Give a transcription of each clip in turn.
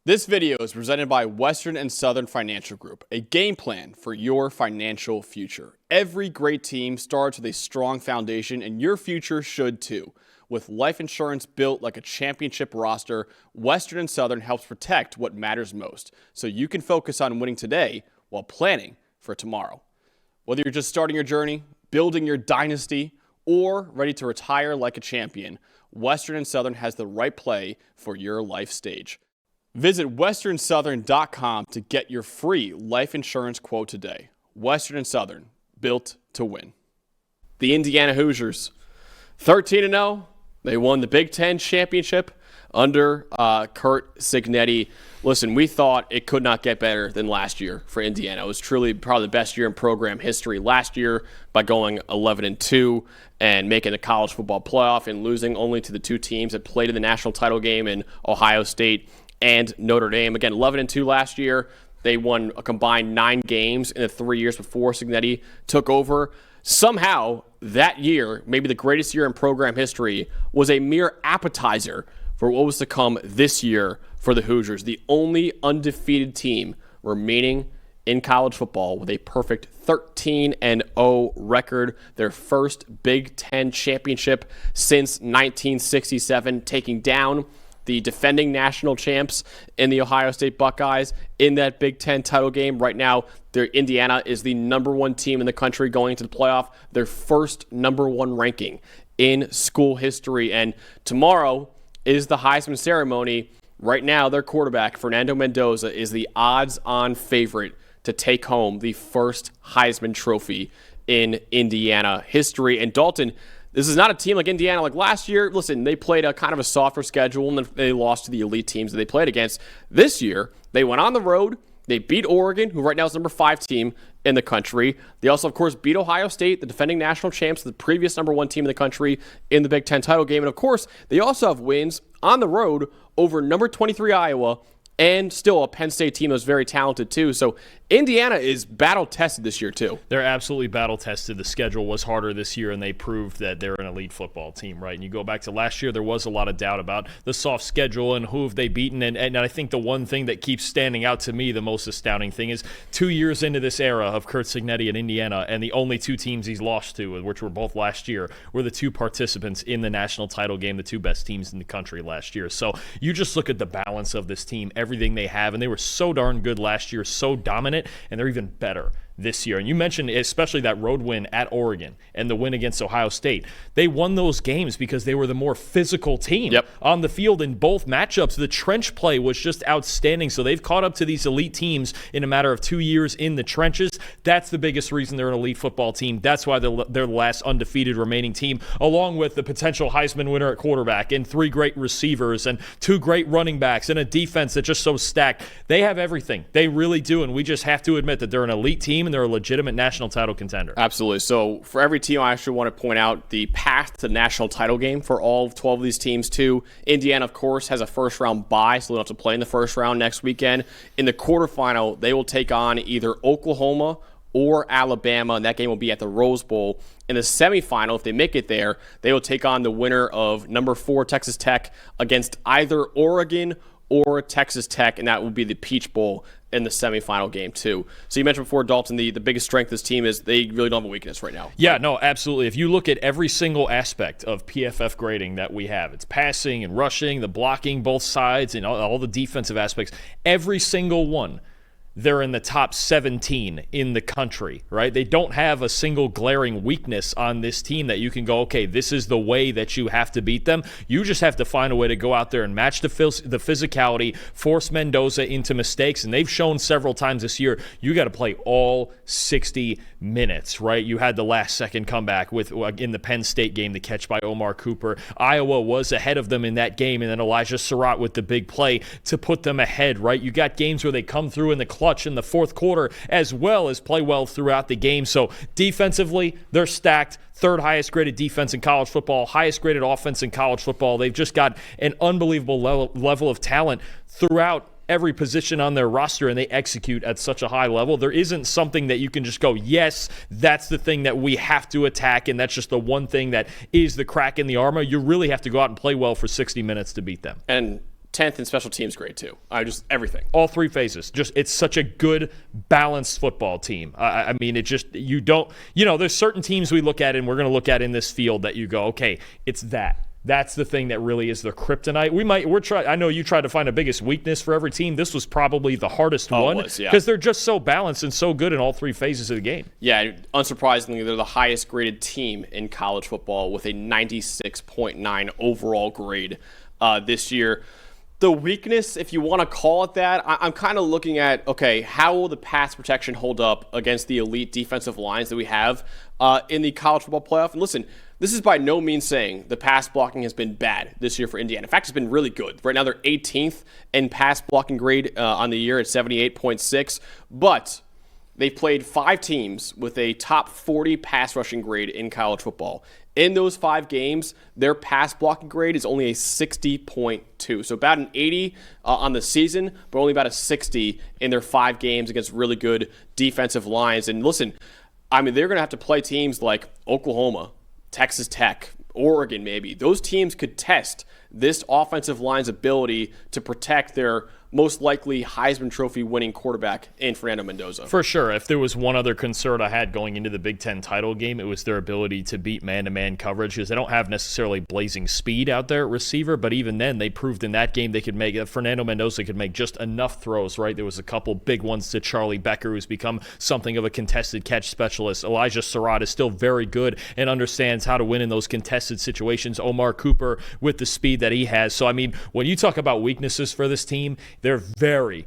This video is presented by Western and Southern Financial Group, a game plan for your financial future. Every great team starts with a strong foundation, and your future should too. With life insurance built like a championship roster, Western and Southern helps protect what matters most, so you can focus on winning today while planning for tomorrow. Whether you're just starting your journey, building your dynasty, or ready to retire like a champion, Western and Southern has the right play for your life stage. Visit westernsouthern.com to get your free life insurance quote today. Western and Southern, built to win. The Indiana Hoosiers, 13-0. They won the Big Ten championship under Curt Cignetti. Listen, we thought it could not get better than last year for Indiana. It was truly probably the best year in program history last year by going 11-2 and making the college football playoff and losing only to the two teams that played in the national title game in Ohio State and Notre Dame. Again, 11-2 last year. They won a combined 9 games in the 3 years before Cignetti took over. Somehow, that year, maybe the greatest year in program history, was a mere appetizer for what was to come this year for the Hoosiers, the only undefeated team remaining in college football with a perfect 13-0 record, their first Big Ten championship since 1967, taking down the defending national champs in the Ohio State Buckeyes in that Big Ten title game. Right now, Indiana is the number 1 team in the country going into the playoff, their first number 1 ranking in school history. And tomorrow is the Heisman ceremony. Right now, their quarterback, Fernando Mendoza, is the odds-on favorite to take home the first Heisman Trophy in Indiana history. And Dalton, this is not a team like Indiana like last year. Listen, they played a kind of a softer schedule, and then they lost to the elite teams that they played against. This year, they went on the road. They beat Oregon, who right now is number 5 team in the country. They also, of course, beat Ohio State, the defending national champs, the previous number 1 team in the country in the Big Ten title game. And, of course, they also have wins on the road over number 23 Iowa and still a Penn State team that's very talented too. So Indiana is battle-tested this year too. They're absolutely battle-tested. The schedule was harder this year, and they proved that they're an elite football team, right? And you go back to last year, there was a lot of doubt about the soft schedule and who have they beaten. And I think the one thing that keeps standing out to me, the most astounding thing, is 2 years into this era of Curt Cignetti in Indiana, and the only 2 teams he's lost to, which were both last year, were the 2 participants in the national title game, the 2 best teams in the country last year. So you just look at the balance of this team, everything they have, and they were so darn good last year, so dominant, and they're even better this year. And you mentioned especially that road win at Oregon and the win against Ohio State. They won those games because they were the more physical team on the field in both matchups. The trench play was just outstanding. So they've caught up to these elite teams in a matter of 2 years in the trenches. That's the biggest reason they're an elite football team. That's why they're the last undefeated remaining team, along with the potential Heisman winner at quarterback and 3 great receivers and 2 great running backs and a defense that's just so stacked. They have everything. They really do. And we just have to admit that they're an elite team and they're a legitimate national title contender. Absolutely. So for every team, I actually want to point out the path to the national title game for all 12 of these teams too. Indiana, of course, has a first-round bye, so they don't have to play in the first round next weekend. In the quarterfinal, they will take on either Oklahoma or Alabama, and that game will be at the Rose Bowl. In the semifinal, if they make it there, they will take on the winner of number 4 Texas Tech against either Oregon or Texas Tech, and that will be the Peach Bowl in the semifinal game too. So you mentioned before, Dalton, the biggest strength of this team is they really don't have a weakness right now. Yeah, no, absolutely. If you look at every single aspect of PFF grading that we have, it's passing and rushing, the blocking, both sides, and all the defensive aspects, every single one, they're in the top 17 in the country, right? They don't have a single glaring weakness on this team that you can go, okay, this is the way that you have to beat them. You just have to find a way to go out there and match the physicality, force Mendoza into mistakes, and they've shown several times this year, you got to play all 60 minutes, right? You had the last-second comeback in the Penn State game, the catch by Omar Cooper. Iowa was ahead of them in that game, and then Elijah Surratt with the big play to put them ahead, right? You got games where they come through in the clutch in the fourth quarter as well as play well throughout the game. So defensively, they're stacked. 3rd highest graded defense in college football, highest graded offense in college football. They've just got an unbelievable level of talent throughout every position on their roster, and they execute at such a high level. There isn't something that you can just go, yes, that's the thing that we have to attack, and that's just the one thing that is the crack in the armor. You really have to go out and play well for 60 minutes to beat them. And 10th in special teams grade too. Just everything. All three phases. It's such a good, balanced football team. I mean, it just, you don't, there's certain teams we look at and we're going to look at in this field that you go, okay, it's that. That's the thing that really is the kryptonite. I know you tried to find a biggest weakness for every team. This was probably the hardest one because they're just so balanced and so good in all three phases of the game. Yeah, unsurprisingly, they're the highest graded team in college football with a 96.9 overall grade this year. The weakness, if you want to call it that, I'm kind of looking at, okay, how will the pass protection hold up against the elite defensive lines that we have in the college football playoff? And listen, this is by no means saying the pass blocking has been bad this year for Indiana. In fact, it's been really good. Right now, they're 18th in pass blocking grade on the year at 78.6. But they've played 5 teams with a top 40 pass rushing grade in college football. In those 5 games, their pass blocking grade is only a 60.2. So about an 80 on the season, but only about a 60 in their 5 games against really good defensive lines. And listen, I mean, they're going to have to play teams like Oklahoma, Texas Tech, Oregon maybe. Those teams could test this offensive line's ability to protect their most likely Heisman Trophy winning quarterback in Fernando Mendoza. For sure. If there was one other concern I had going into the Big Ten title game, it was their ability to beat man-to-man coverage because they don't have necessarily blazing speed out there at receiver, but even then they proved in that game they could make Fernando Mendoza could make just enough throws, right? There was a couple big ones to Charlie Becker, who's become something of a contested catch specialist. Elijah Surratt is still very good and understands how to win in those contested situations. Omar Cooper with the speed that he has. So, I mean, when you talk about weaknesses for this team, they're very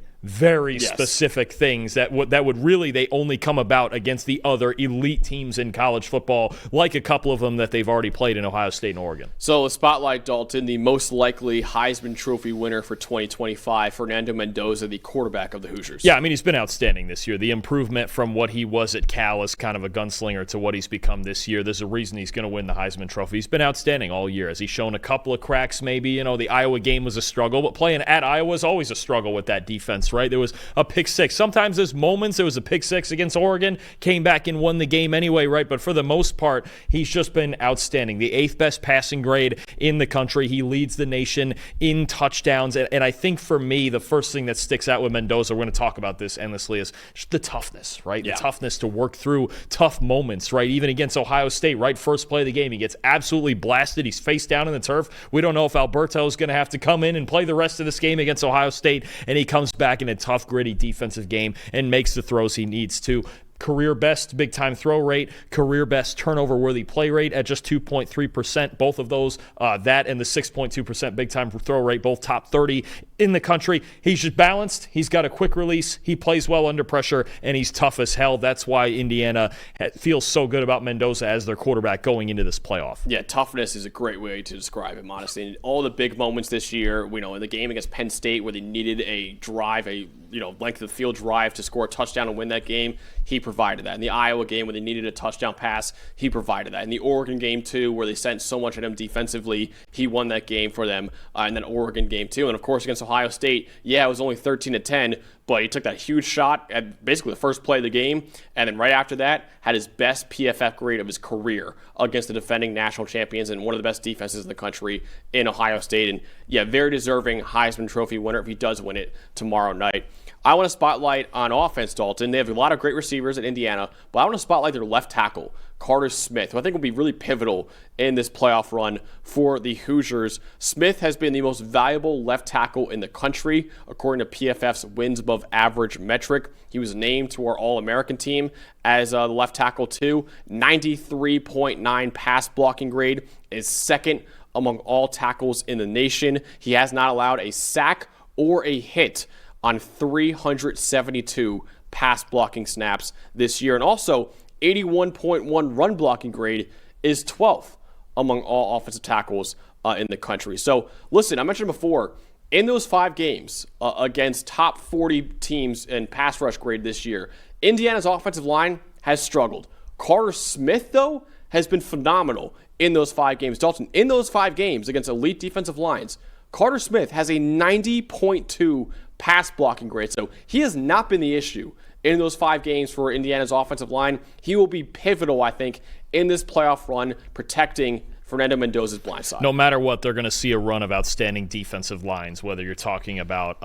specific things that would really, they only come about against the other elite teams in college football, like a couple of them that they've already played in Ohio State and Oregon. So spotlight Dalton, the most likely Heisman Trophy winner for 2025, Fernando Mendoza, the quarterback of the Hoosiers. Yeah, I mean, he's been outstanding this year. The improvement from what he was at Cal as kind of a gunslinger to what he's become this year, there's a reason he's going to win the Heisman Trophy. He's been outstanding all year. Has he shown a couple of cracks maybe? The Iowa game was a struggle, but playing at Iowa is always a struggle with that defense, right? There was a pick six. Sometimes there's moments. There was a pick six against Oregon, came back and won the game anyway, right? But for the most part, he's just been outstanding. The 8th best passing grade in the country. He leads the nation in touchdowns. And I think for me, the first thing that sticks out with Mendoza, we're going to talk about this endlessly, is just the toughness, right? Yeah. The toughness to work through tough moments, right? Even against Ohio State, right? First play of the game, he gets absolutely blasted. He's face down in the turf. We don't know if Alberto is going to have to come in and play the rest of this game against Ohio State, and he comes back in a tough, gritty defensive game and makes the throws he needs to. Career best big-time throw rate, career best turnover-worthy play rate at just 2.3%. Both of those, that and the 6.2% big-time throw rate, both top 30 in the country. He's just balanced. He's got a quick release. He plays well under pressure, and he's tough as hell. That's why Indiana feels so good about Mendoza as their quarterback going into this playoff. Yeah, toughness is a great way to describe him, honestly. And all the big moments this year, in the game against Penn State where they needed a drive, length of the field drive to score a touchdown and win that game, he provided that. In the Iowa game where they needed a touchdown pass, he provided that. In the Oregon game, too, where they sent so much at him defensively, he won that game for them. And then Oregon game, too. And, of course, against Ohio State, it was only 13-10, but he took that huge shot at basically the first play of the game, and then right after that had his best PFF grade of his career against the defending national champions and one of the best defenses in the country in Ohio State. And, very deserving Heisman Trophy winner if he does win it tomorrow night. I want to spotlight on offense, Dalton. They have a lot of great receivers at Indiana, but I want to spotlight their left tackle, Carter Smith, who I think will be really pivotal in this playoff run for the Hoosiers. Smith has been the most valuable left tackle in the country, according to PFF's wins above average metric. He was named to our All-American team as the left tackle, too. 93.9 pass blocking grade is second among all tackles in the nation. He has not allowed a sack or a hit on 372 pass blocking snaps this year. And also, 81.1 run blocking grade is 12th among all offensive tackles in the country. So, listen, I mentioned before, in those 5 games against top 40 teams in pass rush grade this year, Indiana's offensive line has struggled. Carter Smith, though, has been phenomenal in those 5 games. Dalton, in those 5 games against elite defensive lines, Carter Smith has a 90.2 pass blocking grade. So he has not been the issue in those 5 games for Indiana's offensive line. He will be pivotal, I think, in this playoff run, protecting Fernando Mendoza's blind side. No matter what, they're going to see a run of outstanding defensive lines, whether you're talking about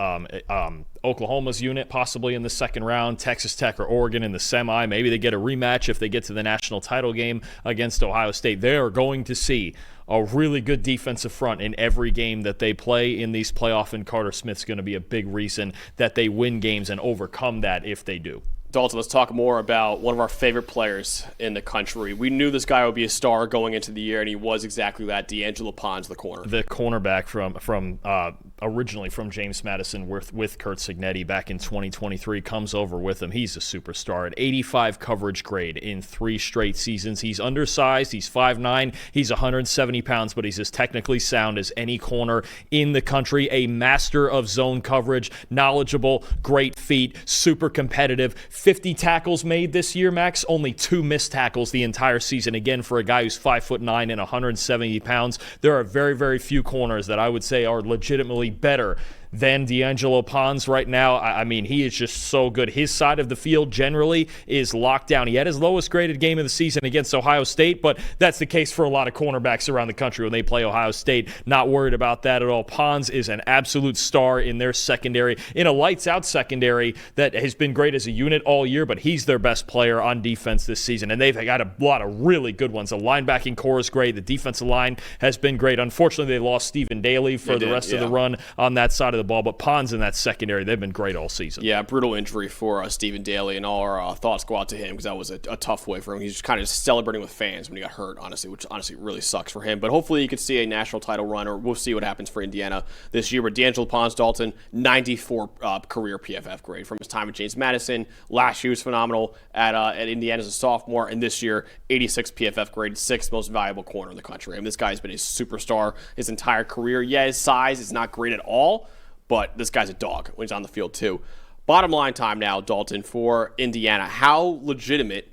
Oklahoma's unit possibly in the second round, Texas Tech or Oregon in the semi. Maybe they get a rematch if they get to the national title game against Ohio State. They are going to see a really good defensive front in every game that they play in these playoffs, and Carter Smith's going to be a big reason that they win games and overcome that if they do. Dalton, let's talk more about one of our favorite players in the country. We knew this guy would be a star going into the year, and he was exactly that. D'Angelo Pons, the corner. The cornerback from originally from James Madison with Curt Cignetti back in 2023 comes over with him. He's a superstar at 85 coverage grade in 3 straight seasons. He's undersized. He's 5'9". He's 170 pounds, but he's as technically sound as any corner in the country. A master of zone coverage, knowledgeable, great feet, super competitive. 50 tackles made this year, Max. Only 2 missed tackles the entire season. Again, for a guy who's 5'9" and 170 pounds, there are very, very few corners that I would say are legitimately better than D'Angelo Pons right now. I mean, he is just so good. His side of the field generally is locked down. He had his lowest graded game of the season against Ohio State, but that's the case for a lot of cornerbacks around the country when they play Ohio State. Not worried about that at all. Pons is an absolute star in their secondary, in a lights-out secondary that has been great as a unit all year, but he's their best player on defense this season, and they've got a lot of really good ones. The linebacking core is great. The defensive line has been great. Unfortunately, they lost Stephen Daly for the rest of the run on that side of the ball, but Pons in that secondary, they've been great all season. Yeah, brutal injury for Stephen Daly, and all our thoughts go out to him because that was a tough way for him. He's just kind of celebrating with fans when he got hurt, honestly, which honestly really sucks for him. But hopefully you could see a national title run, or we'll see what happens for Indiana this year. But D'Angelo Pons, Dalton, 94 career PFF grade from his time at James Madison. Last year was phenomenal at Indiana as a sophomore, and this year 86 PFF grade, 6th most valuable corner in the country. I mean, this guy's been a superstar his entire career. Yeah, his size is not great at all, but this guy's a dog when he's on the field too. Bottom line time now, Dalton, for Indiana. How legitimate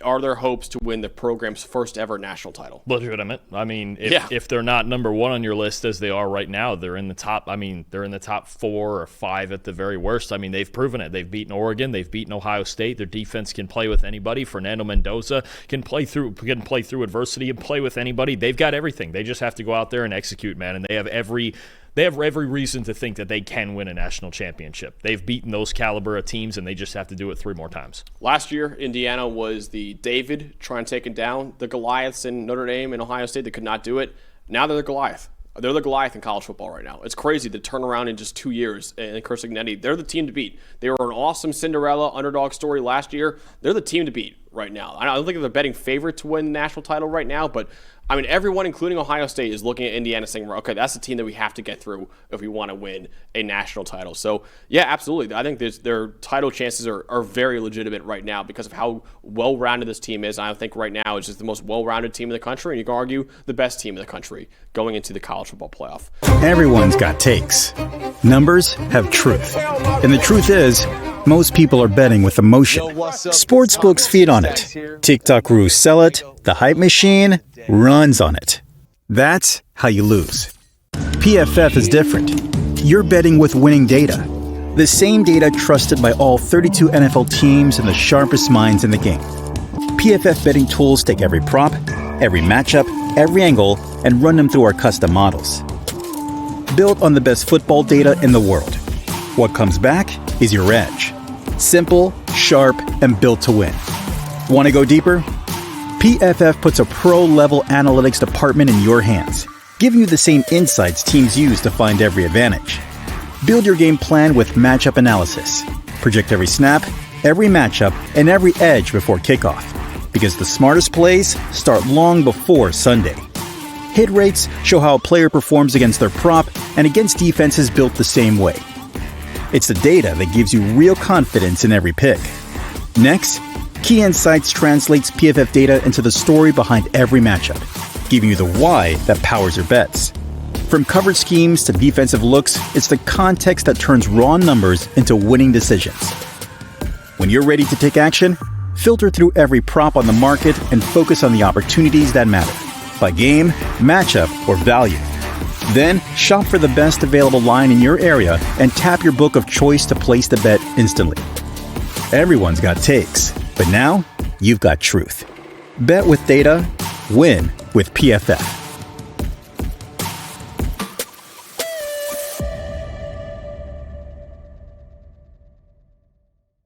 are their hopes to win the program's first ever national title? Legitimate. I mean, if they're not number 1 on your list as they are right now, they're in the top. I mean, they're in the top 4 or 5 at the very worst. I mean, they've proven it. They've beaten Oregon. They've beaten Ohio State. Their defense can play with anybody. Fernando Mendoza can play through adversity and play with anybody. They've got everything. They just have to go out there and execute, man. And they have every reason to think that they can win a national championship. They've beaten those caliber of teams, and they just have to do it 3 more times. Last year, Indiana was the David trying to take down the Goliaths in Notre Dame and Ohio State. They could not do it. Now they're the Goliath. They're the Goliath in college football right now. It's crazy to turn around in just 2 years. And Curt Cignetti, they're the team to beat. They were an awesome Cinderella underdog story last year. They're the team to beat right now. I don't think they're betting favorite to win the national title right now, but I mean, everyone, including Ohio State, is looking at Indiana saying, okay, that's the team that we have to get through if we want to win a national title. So, yeah, absolutely. I think their title chances are very legitimate right now because of how well-rounded this team is. I think right now it's just the most well-rounded team in the country, and you can argue the best team in the country going into the college football playoff. Everyone's got takes. Numbers have truth. And the truth is, most people are betting with emotion. Sportsbooks feed on it. TikTok gurus sell it. The hype machine runs on it. That's how you lose. PFF is different. You're betting with winning data. The same data trusted by all 32 NFL teams and the sharpest minds in the game. PFF betting tools take every prop, every matchup, every angle, and run them through our custom models. Built on the best football data in the world. What comes back is your edge. Simple, sharp, and built to win. Want to go deeper? PFF puts a pro-level analytics department in your hands, giving you the same insights teams use to find every advantage. Build your game plan with matchup analysis. Project every snap, every matchup, and every edge before kickoff, because the smartest plays start long before Sunday. Hit rates show how a player performs against their prop and against defenses built the same way. It's the data that gives you real confidence in every pick. Next, Key Insights translates PFF data into the story behind every matchup, giving you the why that powers your bets. From coverage schemes to defensive looks, it's the context that turns raw numbers into winning decisions. When you're ready to take action, filter through every prop on the market and focus on the opportunities that matter, by game, matchup, or value. Then, shop for the best available line in your area and tap your book of choice to place the bet instantly. Everyone's got takes, but now you've got truth. Bet with data, win with PFF.